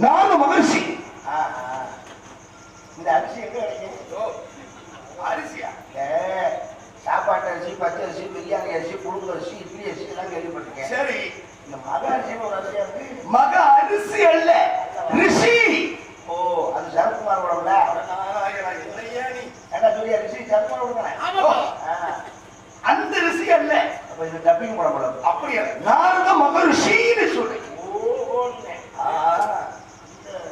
நாலு மகிழ்ச்சி. இந்த அரிசி எங்க கிடைக்கும்? அரிசியா? சாப்பாட்டு அரிசி, பச்சை அரிசி, பிரியாணி அரிசி, புழுங்கு அரிசி, இட்லி அரிசி எல்லாம் கேள்விப்பட்டிருக்கேன். சரி, இந்த மக அரிசின்னு ஒரு அரிசியா இருக்கு. மக அரிசி அல்ல, ரிஷி. ஓ, அது சரத்குமார் உடம்புல என்ன சொல்லி அரிசி சரத்குமார் உடம்பு அந்த ரிஷி அல்ல. அப்ப இந்த டப்பிங் உடம்புல அப்படியா? நாரத மகரிஷின்னு சொல்லி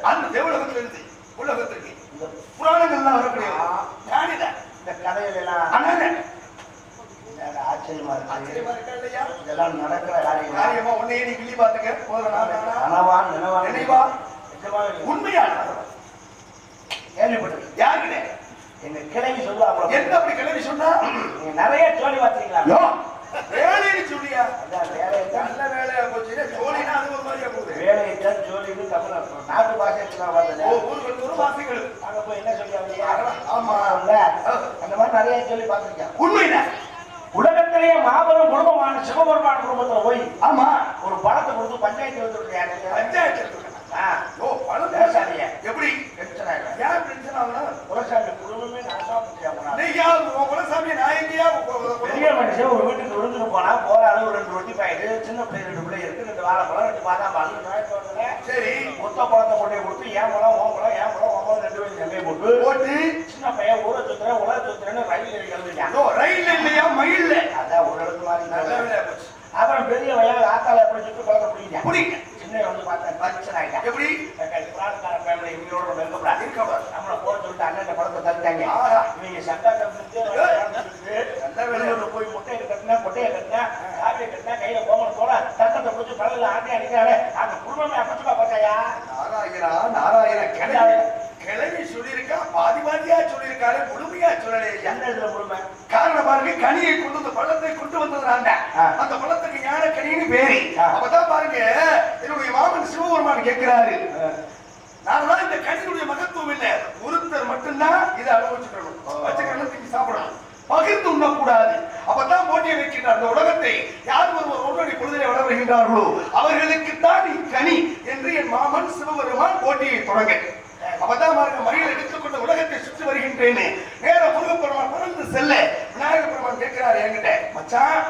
அந்த தேவலகத்துல இருந்து உலகத்திற்கு இந்த புராணங்கள்லாம் வரக்கூடிய இந்த கதைகள் எல்லாம் ஆச்சரியமா இருக்கு இல்லையா? இதெல்லாம் நடக்கிற காரியமா உன்னையே நீ கிள்ளி பாத்துக்க. கனவான் நினைவான் நினைவா உண்மையான கேள்விப்பட்டிருக்கு. யாருக்கிட்ட? எங்க கிளவி சொல்லுவாங்க. எந்த அப்படி கிளவி சொன்னா? நீங்க நிறைய சொல்லி பார்த்தீங்களா? வேலைன்னு சொல்லியா? நல்ல வேலையா போச்சு. ஜோலினா அது ஒரு மாதிரியா போகுது. வேலையிட்டால் ஜோலின்னு தமிழ் நாட்டு பாஷைக்கு தான் பார்த்தேன். ஊருக்கு ஒரு பாஷைகள் அங்க போய் என்ன சொல்லி ஆமா அந்த மாதிரி நிறைய சொல்லி பார்த்துருக்கேன். உண்மைதான். உலகத்திலேயே மாபெரும் குடும்பமான சிவபெருமான் குடும்பத்துல போய் ஆமா ஒரு பணத்தை கொடுத்து பஞ்சாயத்து வந்துருக்காரு. பஞ்சாயத்து பணம் பேசாதீங்க. எப்படி டென்ஷன் ஆகும்? ஏன் டென்ஷன் ஆகணும்? குலசாமி குடும்பமே நாசமா நீயா குலசாமி நான் எங்கேயா பெரிய மனுஷன் ஒரு வீட்டுக்கு விருந்துக்கு போனா போற அளவு 2 ரொட்டி பாயிட்டு, சின்ன பிள்ளை 2 பிள்ளை இருக்கு, 2 வாழைப்பழம், 2 பாதாம் பால். சரி, மொத்த பழத்தை கொண்டே கொடுத்து ஏன் பழம் ஓ பழம் ஏன் பழம் 2 பேரும் எங்கே போட்டு சின்ன பையன் ஊரை சுத்துறேன் உலக சுத்துறேன்னு ரயில் கிளம்பிட்டான். ரயில் இல்லையா மயில்? அதான் ஒரு இடத்து மாதிரி நல்ல வேலையா போச்சு. அப்புறம் பெரிய வயல் ஆத்தால எப்படி சுட்டு பழத்தை பிடிக்க பிடிக்க சின்ன வந்து பார்த்தேன் பரிச்சனை ஆகிட்டேன். எப்படி புராணக்கார ஃபேமிலி இவங்களோட இருக்கக்கூடாது. நம்மளை போட சொல்லிட்டு அண்ணன் பழத்தை தந்துட்டாங்க. இவங்க சங்காட்டம் போய் முட்டையை கட்டினா காவியை கட்டினா கையில கோமன் போல தட்டத்தை பிடிச்சி பழல ஆட்டி அடிக்கிறாரு. அந்த குடும்பமே அப்பச்சுக்கா பார்த்தாயா? நாராயண கிளவி சொல்லியிருக்கா, பாதி பாதியா சொல்லியிருக்காரு, முழுமையா சொல்லலையே. எந்த இதுல முழுமை? காரணம் பாருங்க, கனியை கொண்டு வந்து பழத்தை கொண்டு வந்ததுனால அந்த பழத்துக்கு ஞான கனின்னு பேரு. அப்பதான் பாருங்க, என்னுடைய மாமன் சிவபெருமான் கேட்கிறாரு, நான் இந்த கனியினுடைய மகத்துவம் இல்லை, ஒருத்தர் மட்டும்தான் இதை அனுபவிச்சுக்கணும், வச்சுக்கணும், தூக்கி சாப்பிடணும், பகிர்ந்து உண்ணக்கூடாது. அப்பதான் போட்டியை வைக்கின்றார். அந்த உலகத்தை யார் ஒருவரை பொழுதிலே வளர்கின்றார்களோ அவர்களுக்குத்தான் கனி என்று என் மாமன் சிவபெருமான் போட்டியை தொடங்க. அப்பதான் பாருங்க, மறியல் எடுத்துக்கொண்ட உலகத்தை சுற்றி வருகின்றேன்னு நேர முருகப்பெருமான் பறந்து செல்ல விநாயக பெருமான் கேட்கிறார் என்கிட்ட, மச்சான்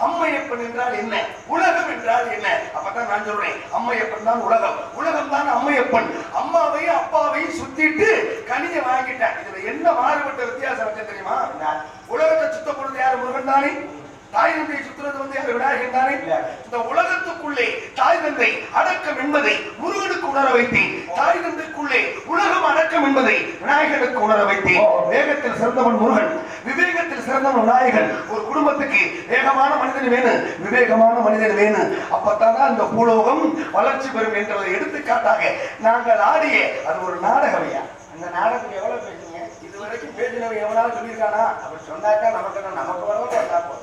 அம்மையப்பன் என்றால் என்ன, உலகம் என்றால் என்ன? அப்பதான் நான் சொல்றேன், அம்மையப்பன் தான் உலகம், உலகம் தான் அம்மையப்பன். அம்மாவையும் அப்பாவையும் சுத்திட்டு கனியை வாங்கிட்டேன். இதுல என்ன மாறுபட்ட வித்தியாசம் வச்ச தெரியுமா? உலகத்தை சுத்த பொழுது யாரு? முருகன் தானே. தாய் தந்தை சுற்றுறது வந்து யாரு? விநாயகன் தானே. இந்த உலகத்துக்குள்ளே தாய் தந்தை அடக்கம் என்பதை முருகனுக்கு உணர வைத்தேன், தாய் தந்தைக்குள்ளே உலகம் அடக்கம் என்பதை விநாயகனுக்கு உணர வைத்தேன். வேகத்தில் சிறந்தவன் முருகன், விவேகத்தில் சிறந்தவன் விநாயகன். ஒரு குடும்பத்துக்கு வேகமான மனிதன் வேணும், விவேகமான மனிதன் வேணும். அப்பத்தான அந்த பூலோகம் வளர்ச்சி பெறும் என்பதை எடுத்துக்காட்டாக நாங்கள் ஆடிய அது ஒரு நாடகமையா. அந்த நாடகத்துக்கு எவ்வளவு பேசுங்க? இதுவரைக்கும் பேசினவங்க எவ்வளவு சொல்லியிருக்கானா? அப்படி சொன்னாக்கா நமக்கு நமக்கு வரவும்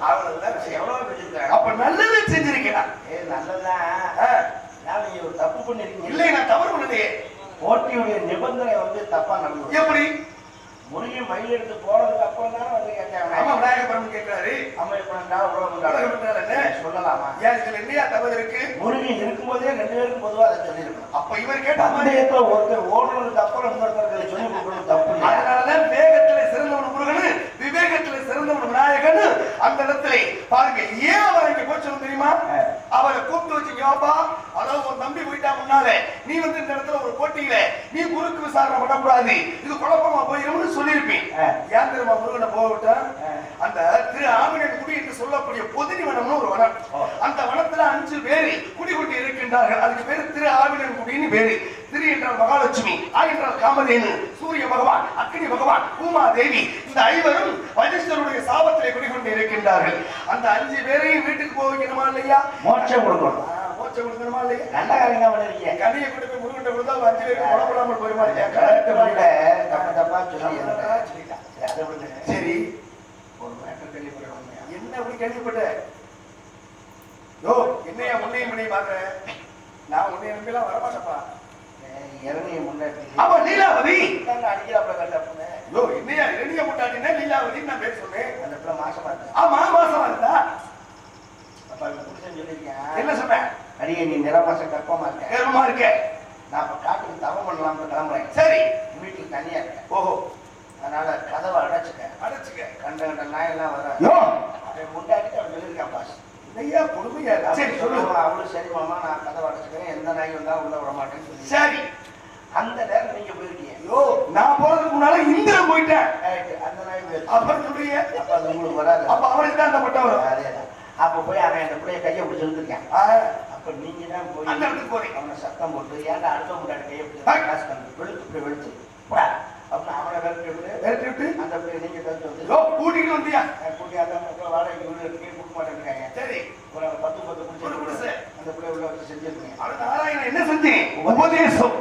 அவ்வளவுதான் எவ்வளவு பேசியிருக்காங்க. அப்ப நல்லது செஞ்சிருக்கேன். நல்லதான். நீங்க ஒரு தப்பு பண்ணிருக்கீங்க. இல்லை, நான் தவறு பண்ணலையே. போட்டியுடைய நிபந்தனை வந்து தப்பா நடந்தது. எப்படி? முருகன் மயில் எடுத்து போறதுக்கு அப்புறம் தான் வந்து கேட்டாங்க. ஆமா, விநாயக பெருமான் கேட்கிறாரு, அம்மையப்பன் உலகம் சொல்லலாமா? ஏன் இதுல என்னையா தவறு இருக்கு? முருகன் இருக்கும்போதே 2 பேருக்கும் பொதுவா அதை சொல்லியிருக்கணும். அப்ப இவர் கேட்ட மாதிரி ஒருத்தர் ஓடுறதுக்கு அப்புறம் இன்னொருத்தருக்கு சொல்லி கொடுக்கணும் தப்பு. அதனாலதான் வேகத்துல சிறந்தவன் முருகன், விவேகத்துல சிறந்தவன் விநாயகன். அந்த இடத்துல பாருங்க, ஏன் அவர் இங்க போச்சு தெரியுமா? அவரை கூப்பிட்டு வச்சுக்கப்பா, அதாவது ஒரு நம்பி போயிட்டா முன்னாலே, நீ வந்து இந்த இடத்துல ஒரு போட்டியில நீ குறுக்கு விசாரணை பண்ணக்கூடாது, இது குழப்பமா போயிரும்னு சொல்லியிருப்பேன். ஏன் தெரியுமா முருகனை போகவிட்டா? அந்த திரு ஆவினன்குடி என்று சொல்லக்கூடிய பொதினி வனம்னு ஒரு வனம். அந்த வனத்துல 5 பேர் குடிகொண்டு இருக்கின்றார்கள். அதுக்கு பேரு திரு ஆவினன்குடின்னு பேரு. திரு என்றால் மகாலட்சுமி, ஆ என்றால் காமதேனு, சூரிய பகவான், அக்னி பகவான், பூமா தேவி. இந்த 5வரும் வசிஷ்டருடைய சாபத்திலே குடிகொண்டு இருக்கின்றார்கள். அந்த 5 பேரையும் வீட்டுக்கு போக வைக்கணுமா இல்லையா? மோட்சம் கொடுக்கணும். மோட்சம் கொடுக்கணுமா இல்லையா? நல்ல காரியம் தான் பண்ணிருக்கீங்க. கனியை கொண்டு போய் முருகன் கொடுத்தா 5 பேருக்கு குழப்படாமல் போயிருமா? தப்பா சரி, ஒரு மேட்டர் கேள்விப்பட்ட. என்ன அப்படி கேள்விப்பட்ட? யோ, என்னையா உன்னையும் மணியை பாக்குறேன்? நான் உன்னை நம்பிலாம் வரமாட்டப்பா. இறங்கிய முன்னாடி அவ லீலாவதி அடிக்கிறாப்ல கட்ட. யோ, என்னையா இறங்கிய முட்டாட்டினா லீலாவதி நான் பேர் சொன்னேன். அந்த பிள்ளை மாசமா இருந்தா. ஆமா, மாசமா இருந்தா. அப்பா புடிச்சேன்னு சொல்லியிருக்கேன். என்ன சொன்னேன்? அடியே நீ நிறமாச கற்பமா இருக்க. கர்ப்பமா இருக்க. நான் இப்ப காட்டுக்கு தவம் பண்ணலாம்னு கிளம்புறேன். சரி. வீட்டுக்கு தனியா இருக்கேன். ஓஹோ. அதனால கதவை அடைச்சுக்க. கண்ட கண்ட நாயெல்லாம் வர. அவன் முண்டாடிட்டு அவன் சொல்லியிருக்கான் பாஸ். ஐயா கொடுமையா. சரி சொல்லுங்க. அவளும் சரி மாமா நான் கதவை அடைச்சுக்கிறேன், எந்த நாய் வந்தாலும் உள்ள விட மாட்டேன்னு சொல்லி. சரி. அந்த நேரம் நீங்க போயிருக்கீங்க. ஐயோ நான் போறதுக்கு முன்னால இந்திரன் போயிட்டேன். அந்த நாய் போயிருக்கு. அப்புறம் சொல்றீங்க. அப்ப அது உங்களுக்கு வராது. அப்ப அவருக்கு தான் அந்த பட்டம் வரும். அதேதான். அப்ப போய் அவன் அந்த பிள்ளைய கையை பிடிச்சி இழுத்துருக்கான். அப்ப நீங்க தான் போய் அந்த இடத்துக்கு போறீங்க. அவனை சத்தம் போட்டு ஏன்டா அடுத்த முன்னாடி கையை பிடிச்சி வெளுத்து வெளுத்து அப்படின்னு அவனை விரட்டி விட்டு அந்த பிள்ளைய நீங்க தடுத்து வந்து கூட்டிட்டு வந்தியா? கூட்டி அந்த வாடகை வீடு இருக்கு கொடுக்க மாட்டேங்கிறாங்க. சரி ஒரு 10 பிடிச்சி அந்த பிள்ளை உள்ள வச்சு செஞ்சிருக்கீங்க. நாராயணன் என்ன செஞ்சேன்? உபதேசம்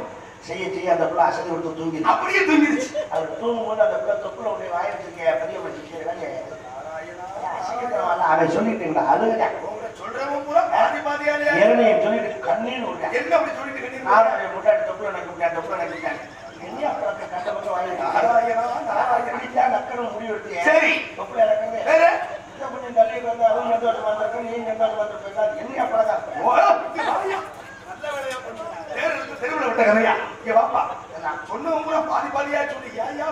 செய்ய செய்ய அந்த பிள்ளை அசதி விட்டு தூங்கி அப்படியே தூங்கிடுச்சு. அவர் தூங்கும்போது அந்த பிள்ளை தொப்புல உடைய வாயிருக்க பெரிய வச்சுக்க அவன் சொல்லிட்டீங்களா? அழுக சொல்றவன் பூரா பாதி பாதியாலே சொல்லிட்டு கண்ணீர் என்ன அப்படி சொல்லிட்டு கண்ணீர் முட்டாடி தொப்புல நக்கிட்டேன் தொப்புல நக்கிட்டேன். என்ன அப்புறம் கண்ட பக்கம் வாயிருக்கா நக்கணும் முடிவு எடுத்து சரி தொப்புல இறக்கவே வேற கொஞ்சம் தள்ளி வந்து அதுவும் வந்திருக்கேன் நீ வந்திருக்கேன் என்ன அப்புறம் நல்ல வேலையா பண்ணுங்க. தெருவில் விட்ட கதையா இங்க வாப்பா. நான் சொன்னவங்க கூட பாதி பாதியா சொல்லி ஏயா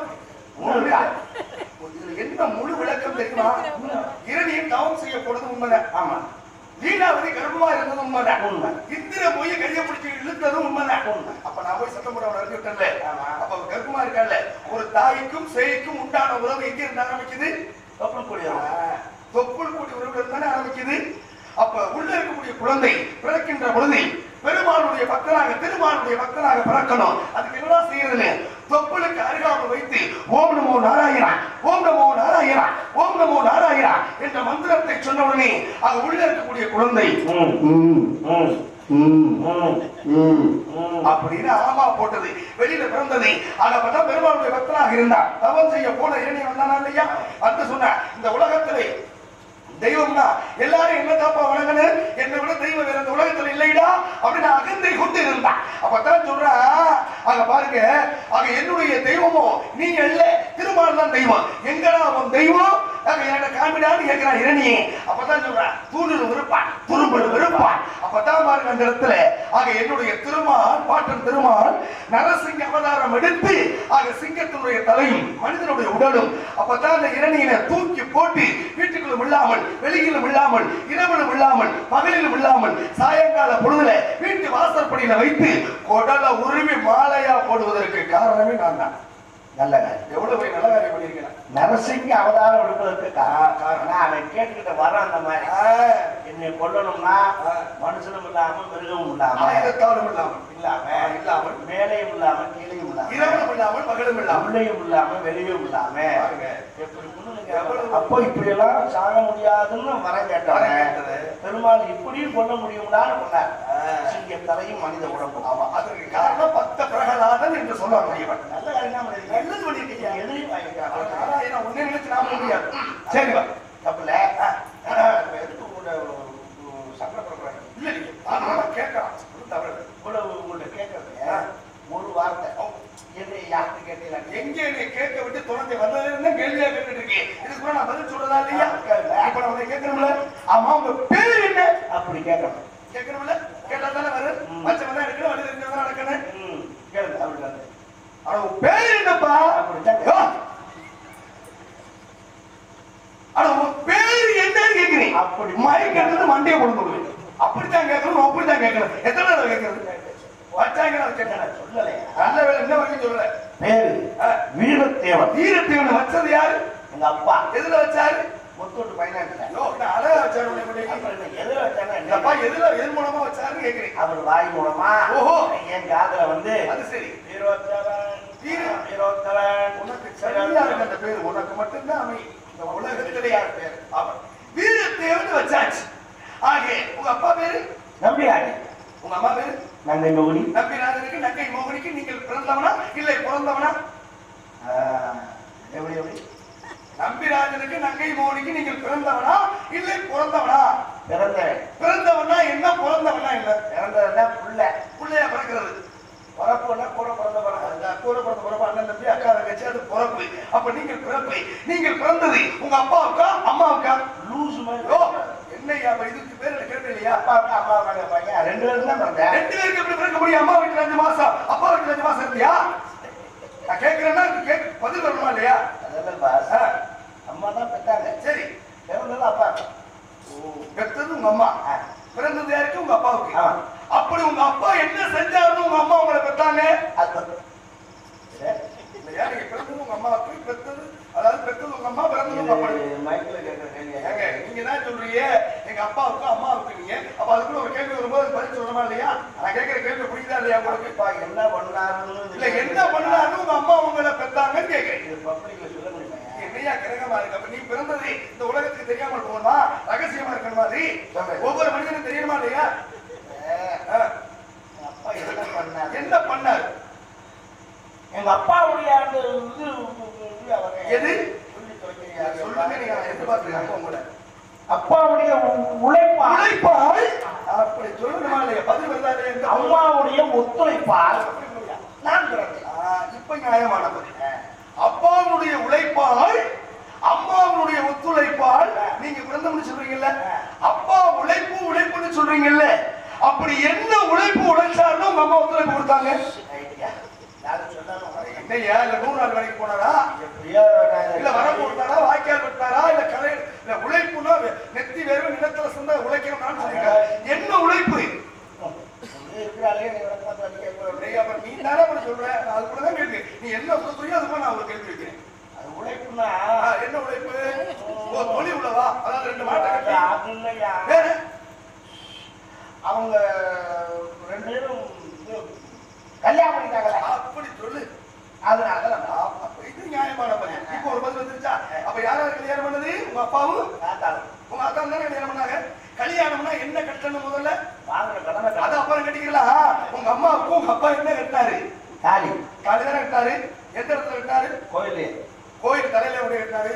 இதுல என்ன முழு விளக்கம் தெரியுமா? இரணியும் தவம் செய்ய போனது உண்மைதான். ஆமா. லீலாவதி கர்ப்பமா இருந்தது உண்மைதான். இந்திர போய் கையை பிடிச்சி இழுத்ததும் உண்மைதான். அப்ப நான் போய் சத்தம் போட நடத்தி விட்டேன்ல. அப்ப கர்ப்பமா இருக்கால ஒரு தாய்க்கும் சேய்க்கும் உண்டான உறவு எங்க இருந்து ஆரம்பிக்குது? தொப்புள் கூடிய உறவு இருந்தானே ஆரம்பிக்குது. அப்ப உள்ள இருக்கக்கூடிய குழந்தை பிறக்கின்ற பொழுது பெருமாளுடைய பக்தனாக திருமாலுடைய பக்தனாக பிறக்கணும். அதுக்கு என்னடா செய்யறது? தொப்புளுக்கு அருகாமல் வைத்து ஓம் நமோ நாராயணா ஓம் நமோ நாராயணா ஓம் நமோ நாராயணா என்ற மந்திரத்தை சொன்ன உடனே அது உள்ள இருக்கக்கூடிய குழந்தை அப்படின்னு ஆமா போட்டது வெளியில பிறந்தது. ஆக பெருமாளுடைய பக்தனாக இருந்தார். தவம் செய்ய போன இரணி வந்தானா இல்லையா? வந்து சொன்ன இந்த உலகத்திலே தெய்வம்னா எல்லாரும் என்ன தாப்பா வணங்கணும், என்னை விட தெய்வம் வேற இந்த உலகத்துல இல்லைடா அப்படின்னு அகந்தை கொண்டு இருந்தான். அப்பதான் சொல்றான் அங்க பாருங்க, ஆக என்னுடைய தெய்வமோ நீங்க இல்ல திருமால் தான் தெய்வம். எங்கடா அவன் தெய்வம் என்ன காமிடான்னு கேட்கிறான் இரணியே. அப்பதான் சொல்றான் தூணில் விருப்பான் துரும்பல் விருப்பான். அப்பதான் பாருங்க அந்த இடத்துல ஆக என்னுடைய திருமால் பாட்டன் திருமால் நரசிங்க அவதாரம் எடுத்து ஆக சிங்கத்தினுடைய தலையும் மனிதனுடைய உடலும். அப்பதான் அந்த இரணியனை தூக்கி போட்டு வீட்டுக்குள்ளும் இல்லாமல் வெளியிலும் இல்லாமல் இரவிலும் இல்லாமல் பகலிலும் இல்லாமல் சாயங்கால பொழுதுல வீட்டு வாசற்படியில வைத்து கொடலை உருவி மாலையா போடுவதற்கு காரணமே நான் தான். நல்ல காரியம். எவ்வளவு நல்ல காரியம் பண்ணியிருக்கிறேன். நரசிங்க அவதாரம் எடுப்பதற்கு காரணம் அவன் கேட்டுக்கிட்ட வர அந்த மாதிரி என்னை கொல்லணும்னா மனுஷனும் இல்லாம மிருகமும் இல்லாம இல்லாமல் மேலையும் இல்லாம கீழையும் இல்லாம இரவும் இல்லாமல் பகலும் இல்லாம உள்ளையும் இல்லாம வெளியும் இல்லாம எப்படி அப்போ இப்படி எல்லாம் சாக முடியாதுன்னு வர கேட்டாங்க. பெருமாள் இப்படியும் கொல்ல முடியும்டான்னு சொன்னார். சிங்க தலையும் மனித உடம்பு. ஆமா அதற்கு காரணம் பக்த பிரகலாதன் என்று சொல்ல முடியும். நல்ல காரியம் நல்லது பண்ணிருக்கீங்க. எதிரையும் வாங்கிக்கிறான் ஒன்னே நினைச்சு நாம முடியாது. சரிவா தப்புல சங்கடப்படுறாங்க இல்ல நீங்க கேட்கலாம் உங்கள்ட்ட கேட்கறது ஒரு வார்த்தை என்னை யாருக்கு கேட்டீங்க எங்க என்னை கேட்க விட்டு தொடர்ந்து வந்ததுன்னு கேள்வியா கேட்டுட்டு இருக்கேன். இதுக்கு கூட நான் பதில் சொல்றதா இல்லையா? இப்ப நான் உங்களை கேட்கணும்ல. ஆமா உங்க பேர் என்ன அப்படி கேட்கணும். கேட்கணும்ல கேட்டா தானே வரும். மச்சம் தான் இருக்கணும் வலி தெரிஞ்சவங்க நடக்கணும். கேளுங்க அப்படி ஆனா உங்க பேர் என்னப்பா ஆனா உங்க பேர் என்னன்னு கேட்கிறேன். அப்படி மயக்கிறது மண்டையை கொடுத்து அப்படித்தான் கேட்கணும் அப்படித்தான் கேட்கணும். எத்தனை தடவை கேட்கறது வச்சாங்க சொல்லல. நல்ல வேலை என்ன வரைக்கும் சொல்லல. பேரு வீரத்தேவன். வீரத்தேவன் வச்சது யாரு? எங்க அப்பா. எதுல வச்சாரு? முத்தோட்டு பைனான்ஸ்ல. அழகா வச்சாரு. எதுல வச்சாரு? எங்க அப்பா எது மூலமா வச்சாருன்னு கேட்கிறேன். அவர் வாய் மூலமா. ஓஹோ என் காதுல வந்து அது சரி வீரத்தேவன் வீரத்தேவன் உனக்கு சரியா இருக்கு அந்த பேரு. உனக்கு மட்டும்தான் அமை இந்த உலகத்திலே யார் பேரு அவர் வீரத்தேவன் வச்சாச்சு. ஆகே உங்க அப்பா பேரு நம்பியாடி. உங்க அம்மா பேரு நங்கை மோகினி. நம்பிராஜனுக்கு நங்கை மோகினிக்கு நீங்கள் பிறந்தவனா இல்லை பிறந்தவனா? எப்படி எப்படி நம்பிராஜனுக்கு நங்கை மோகினிக்கு நீங்கள் பிறந்தவனா இல்லை பிறந்தவனா? பிறந்தவன். பிறந்தவனா என்ன பிறந்தவனா இல்ல? பிறந்தவனா புள்ளையா பிறக்கிறது. பிறப்புன்னா கூட பிறந்த கூட பிறந்த பிறப்பு அண்ணன் தம்பி அக்கா தங்கச்சி அது பிறப்பு. அப்ப நீங்கள் பிறப்பு நீங்கள் பிறந்தது உங்க அப்பாவுக்கா அம்மாவுக்கா? லூசு மாதிரி என்னையா இதுக்கு பேர் கேட்கலையா? இல்லையா? அப்பாவுக்கு அம்மாவுக்கு பையன் 2 பேரும் தான் பிறந்தேன். 2 பேருக்கு எப்படி பிறக்க முடியும்? அம்மா வீட்டுல 5 மாசம், அப்பா வீட்டுல 5 மாசம் இருந்தியா? நான் கேட்கிறேன்னா பதில் வரணுமா இல்லையா? அதெல்லாம் பாஸ். அம்மா தான் பெற்றாங்க. சரி, பிறந்தது அப்பா. பெற்றது உங்க அம்மா, பிறந்தது யாருக்கு? உங்க அப்பாவுக்கு. அப்படி உங்க அப்பா என்ன செஞ்சாருன்னு உங்க அம்மா உங்களை பெற்றாங்க? இல்லையா? நீங்க பிறந்தது உங்க அம்மாவுக்கு, பெற்றது அதாவது பெற்றது உங்க அம்மா, பிறந்தது உங்க அப்பா. நீங்க தான் சொல்றீங்க எங்க அப்பாவுக்கு அம்மாவுக்கு. நீங்க அப்ப அதுக்குள்ள ஒரு கேள்வி வரும்போது பதில் சொல்லணுமா இல்லையா? நான் கேட்கிற கேள்வி புரியுதா இல்லையா உங்களுக்கு? என்ன பண்ணாருன்னு இல்ல, என்ன பண்ணாருன்னு உங்க அம்மா உங்களை பெற்றாங்கன்னு கேட்கிறேன். இது பப்ளிக்ல சொல்ல முடியுமா? என்னையா கிரகமா இருக்கு? அப்ப நீ பிறந்தது இந்த உலகத்துக்கு தெரியாமல் போகணுமா? ரகசியமா இருக்கிற மாதிரி ஒவ்வொரு மனிதனும் தெரியணுமா இல்லையா? அப்பா என்ன பண்ணாரு? என்ன பண்ணாரு? எங்க அப்பாவுடைய அந்த எது சொல்லுங்க, நீங்க எதிர்பார்த்துருக்காங்க உங்களை. அப்பாவுடைய உழைப்பால் அப்படி சொல்லணுமா இல்லையா? பதில் வருதா இல்லையா? அம்மாவுடைய ஒத்துழைப்பால் நான் பிறந்தேன். இப்ப நியாயமான பதில். அப்பாவுடைய உழைப்பால் அம்மாவுடைய ஒத்துழைப்பால் நீங்க பிறந்தோம்னு சொல்றீங்கல்ல. அப்பா உழைப்புன்னு சொல்றீங்கல்ல. அப்படி என்ன உழைப்பு உழைச்சாருன்னு உங்க அம்மா ஒத்துழைப்பு கொடுத்தாங்க? என்னையா, இல்ல 100 நாள் வேலைக்கு போனாரா, இல்ல வரம் கொடுத்தாரா, வாய்க்கால் வெட்டாரா, இல்ல கலை, இல்ல உழைப்புனா நெத்தி வேர்வை நிலத்துல சொந்த உழைக்கணும்னு சொல்லிருக்காரு. என்ன உழைப்பு? நீ தானே அப்படி சொல்ற, அதுக்குள்ளதான் கேள்வி. நீ என்ன சொல்றீங்க அதுக்குள்ள நான் ஒரு கேள்வி வைக்கிறேன். அது உழைப்புனா என்ன உழைப்பு? தொழில் உள்ளவா? அதாவது 2 மாட்டை கட்டி அவங்க 2 பேரும் கல்யாணம் பண்ணிட்டாங்கல்ல. அப்படி சொல்லு. அதனால இது நியாயமான பதில். இப்போ ஒரு பதில் வந்துருச்சா? அப்ப யாராவது கல்யாணம் பண்ணது? உங்க அப்பாவும் உங்க அக்கா தானே கல்யாணம் பண்ணாங்க. கல்யாணம்னா என்ன கட்டணும்? முதல்ல அது அப்புறம் கட்டிக்கலாம். உங்க அம்மாவுக்கும் உங்க அப்பா என்ன கட்டினாரு? தாலி தானே கட்டினாரு. எந்த இடத்துல கட்டினாரு? கோயில் தலையில உடைய கட்டினாரு.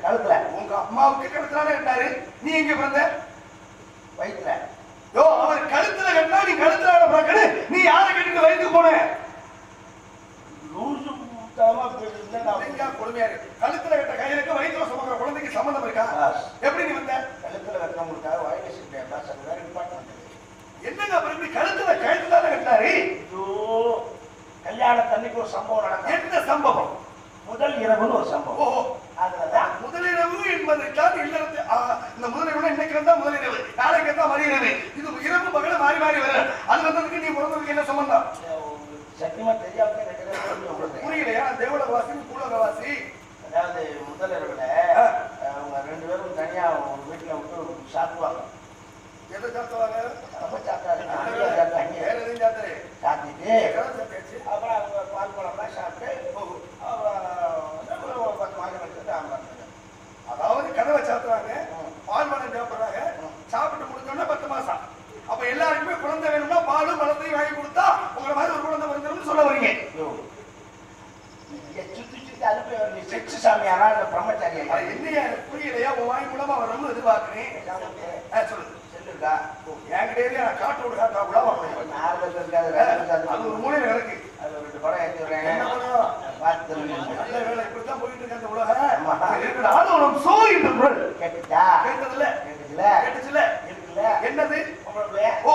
கழுத்துல. உங்க அம்மாவுக்கு கழுத்துலான கட்டினாரு. நீ எங்க பிறந்த? வயிற்றுல. யோ, அவர் கழுத்துல கட்டினா நீ கழுத்துல பிறகு நீ யாரை கட்டிட்டு வயிற்றுக்கு போன? கொடுமையா இருக்கு. கழுத்துல கட்ட கையிலுக்கு வயிற்றுல சுமக்கிற குழந்தைக்கு சம்பந்தம் இருக்கா? எப்படி நீ வந்த? கழுத்துல கட்டவங்களுக்காக வயலேஷன் என்னங்க அப்புறம் கழுத்துல தானே கட்டாரு? கல்யாண தண்ணிக்கு ஒரு சம்பவம் நடக்கும். என்ன சம்பவம்? முதல் இரவுன்னு ஒரு சம்பவம். ஓஹோ, அதுலதான் முதலிரவு என்பதற்காக இல்லறது. இந்த முதலிரவு இன்னைக்கு வந்தா முதலிரவு, நாளைக்கு வந்தா மதியிரவு. இது இரவு பகல மாறி மாறி வரும். அது வந்ததுக்கு நீ பிறந்ததுக்கு என்ன சம்பந்தம்? சத்தியமா தெரியாம புரியலையா? தேவலவாசி பூலகவாசி. அதாவது முதல் இரவுல அவங்க 2 பேரும் தனியா ஒரு வீட்டுல விட்டு சாப்பிடுவாங்க. எதை சாப்பிடுவாங்க? வேற எதையும் சாப்பிட்டு அப்புறம் அவங்க பால் பழம்லாம் சாப்பிட்டு ஒரு 10 மாதம் வச்சுட்டு அதாவது கதவை சாப்பிடுறாங்க, பால் பழம் சாப்பிடுறாங்க. சாப்பிட்டு முடிஞ்சோன்னா 10 மாசம். அப்ப எல்லாருக்குமே குழந்தை வேணும்னா பாலும் பழத்தையும் வாங்கி கொடுத்தா உங்களை மாதிரி ஒரு குழந்தை வந்துடும் சொல்ல வரீங்க. சுத்தி அனுப்பி செக்ஸ் சாமியாரா இல்ல பிரம்மச்சாரியா? என்னையா புரியலையா? உன் வாங்கி மூலமா வரணும்னு எதிர்பார்க்கிறேன். சொல்லுது செல்லுக்கா என்கிட்ட காட்டோடு காட்டா கூட அது ஒரு மூலையில கிடக்கு. அது 2 படம் ஏற்றுறேன். நல்ல வேலை இப்படித்தான் போயிட்டு இருக்க அந்த உலகம். ஆதவனம் சோ என்று குரல் கேட்டுச்சா? கேட்டதுல கேட்டுச்சுல இருக்குல்ல. என்னது? ஓ,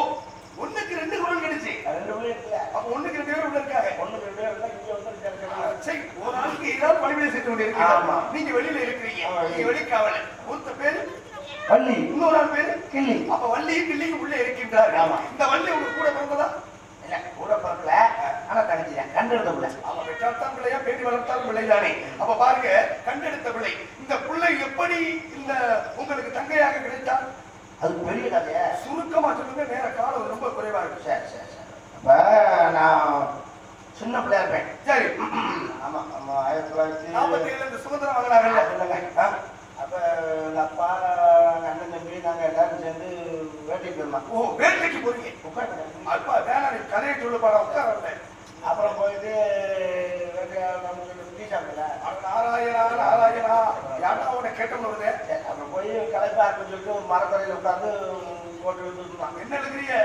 1க்கு 2 குரல் கிடைச்சு. 2 பேர் இருக்குல்ல. அப்ப 1க்கு 2 பேர் உள்ள இருக்காங்க. 1க்கு 2 பேர் இருந்தா இங்க வந்து சரி, ஒரு ஆளுக்கு ஏதாவது பணிவிடை செய்து கொண்டு இருக்கீங்க. நீங்க வெளியில இருக்கிறீங்க. நீங்க வெளிக்காவல. ஒருத்த பேரு வள்ளி, இன்னொரு ஆள் பேரு கிள்ளி. அப்ப வள்ளியும் கிள்ளியும் உள்ள இருக்கின்றாரு. இந்த வள்ளி உங்க கூட பிறந்ததா? இல்ல, கூட பிறக்கல. ஆனா தனிச்சிட்டேன். கண்டெடுத்த பிள்ளை. அவன் பெற்றாத்தான் பிள்ளையா, பேடி வளர்த்தாலும் பிள்ளைதானே. அப்ப பாருங்க, கண்டெடுத்த பிள்ளை. இந்த பிள்ளை எப்படி இந்த உங்களுக்கு தங்கையாக கிடைத்தார்? அது பெரிய கதையா? சுருக்கமா சொல்லுங்க, நேர காலம் ரொம்ப குறைவா இருக்கு. சரி சரி சரி. அப்ப நான் சின்ன பிள்ளையா இருப்பேன். சரி. ஆமா ஆமா. 1947 இந்த சுதந்திரம் வாங்கினாங்கல்ல. அப்ப எங்க அப்பா, அண்ணன் தம்பி, நாங்க எல்லாரும் சேர்ந்து வேட்டைக்கு போயிருந்தோம். ஓ, வேட்டைக்கு போறீங்க? அப்பா வேணாம், நீ கதையை சொல்லு பாடா. உட்கார. அப்புறம் போயிட்டு நமக்கு டீ சாப்பிடல. நாராயணா நாராயணா யாரா உன்னை கேட்டோம்னு வருது. அப்புறம் போய் கலைப்பா இருக்குன்னு சொல்லிட்டு ஒரு மரக்கரையில் உட்காந்து போட்டு எழுதுருந்தாங்க. என்ன எழுதுறீங்க?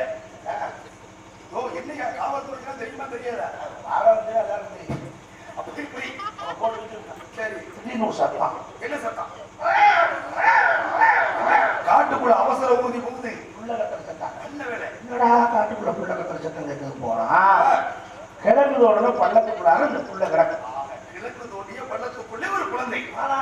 ஓ, என்னையா காவல்துறைக்கு தெரியுமா தெரியாதா? ஆரம்பிச்சு எல்லாரும் தெரியும். அப்படி போய் போட்டு வச்சிருக்காங்க. சரி, திடீர்னு ஒரு சத்தம். என்ன சத்தம்? காட்டு காட்டுக்குள்ள அவசர ஊதி புகுந்து புள்ள கத்துற சத்தம். நல்ல வேலை. என்னடா காட்டுக்குள்ள புள்ள கத்துற சத்தம் கேட்க போறான். கிழங்குதோட பள்ளத்துக்குள்ளார இந்த புள்ள கிடக்கு. கிழக்கு தோண்டிய பள்ளத்துக்குள்ளே ஒரு குழந்தை. ஆனா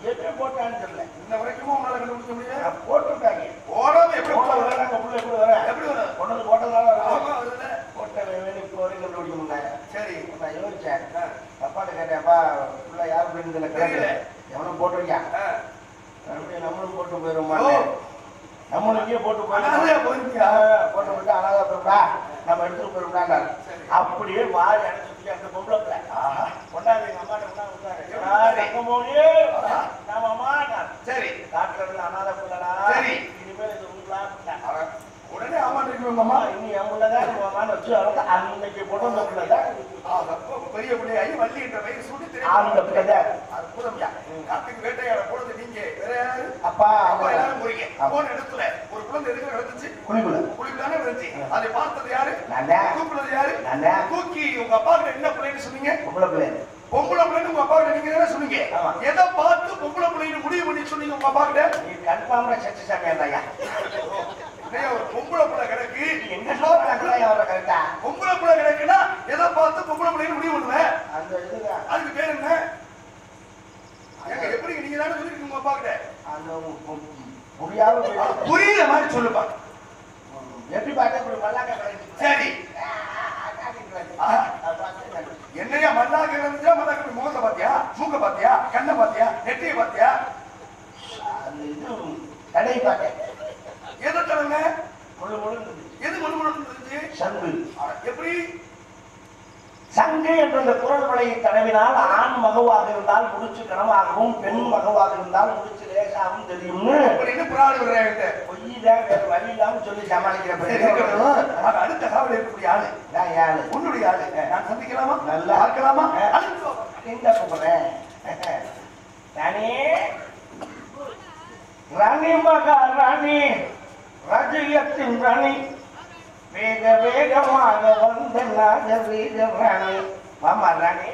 எப்படி போட்டான்னு தெரியல. இன்ன வரைக்கும் உங்களால கண்டுபிடிக்க முடியல. போட்டிருக்காங்க. ஓடாம எப்படி புள்ள வராங்க, புள்ள எப்படி வர? எப்படி வரும்? கொண்டது போட்டதால ஆமா அதுல போட்ட வேணும் இப்போ வரைக்கும் கண்டுபிடிக்க முடியல. சரி நான் யோசிச்சேன். அப்பாட்ட கேட்டேன்ப்பா, புள்ள யார் பெண்களை கேட்கல. எவனும் போட்டிருக்கான். அப்படியே நம்மளும் போட்டு போயிருவோமா? நம்மளும் இங்கே போட்டு போயிருக்கா? போட்டு விட்டு அனாதை போயிருப்பா, நம்ம எடுத்துட்டு போயிருப்பா. அப்படியே மாறி அடைச்சு அந்த பொம்பளை பிள்ளை கொண்டாந்து எங்க அம்மாட்ட நம்ம அம்மா சரி காட்டுறது அனாதை பிள்ளடா. சரி இனிமேல் இது உங்களா உடனே ஆமாட்டிருக்கோம் அம்மா. இனி எவ்வளவுதான் அம்மான்னு வச்சு அவங்க அன்னைக்கு போட்டு அந்த பிள்ளைதான் பெரிய பிள்ளையாகி வள்ளி என்ற வயிறு சூட்டி அந்த பிள்ளைதான் அற்புதம். காட்டுக்கு வேட்டையாட போறது நீங்க வேற யாரு? அப்பா அப்பா எல்லாரும் போறீங்க. போன இடத்துல ஒரு குழந்தை எதுக்கு நடந்துச்சு? குளிக்குள்ள குளிக்குதானே இருந்துச்சு. அதை பார்த்தது யாரு? நானே. தூக்குனது யாரு? நானே. தூக்கி உங்க அப்பா கிட்ட என்ன பிள்ளைன்னு சொன்னீங்க? பொம்பளை பிள்ளை. பொம்பளை பிள்ளைன்னு உங்க அப்பா கிட்ட நீங்க தானே சொன்னீங்க. எதை பார்த்து பொம்பளை பிள்ளைன்னு முடிவு பண்ணி சொன்னீங்க உங்க அப்பா கிட்ட? நீ கன்ஃபார்மா சச்சி சாமியா? ஒரு பொம்பளை பிள்ளை கிடக்கு. என்ன சொல்றாங்க கரெக்டா? பொம்பளை பிள்ளை கிடக்குன்னா எதை பார்த்து பொம்பளை பிள்ளைன்னு முடிவு பண்ணுவேன். அந்த இதுதான். அதுக்கு பேர் என்ன? எப்படி நீங்க தானே சொல்லிருக்கீங்க உங்க அப்பா கிட்ட? அந்த புரியுற மாதிரி சொல்லுப்பா. எப்படி பார்த்தா இப்படி மல்லாக்க கிடைச்சு. சரி என்னையா மல்லாக்க இருந்துச்சா? மல்லாக்க முகத்தை பாத்தியா? மூக்க பாத்தியா? கண்ணை பாத்தியா? நெட்டியை பாத்தியா? அந்த இது கடை பார்த்தேன். எதை தரங்க? முழு முழு எது முழு முழு இருந்துச்சு? சங்கு. எப்படி? சங்கு என்ற அந்த குரல் வலையை தடவினால் ஆண் மகவாக இருந்தால் முடிச்சு கனமாகவும், பெண் மகவாக இருந்தால் முடிச்சு லேசாகவும் தெரியும்னு புறாடு விடுறாங்க. பொய்யிதான் வேற வழி இல்லாம சொல்லி சமாளிக்கிற. அடுத்த காவல் இருக்கக்கூடிய ஆளு நான் யாரு? உன்னுடைய ஆளு. நான் சந்திக்கலாமா? நல்லா பார்க்கலாமா? இந்த கூப்பிடுறேன். ராணி, ராணி மகா ராணி, ராஜ்யத்தின் ராணி, வேக வேகமாக வந்த நாகரீக ராணி. வாமா ராணி.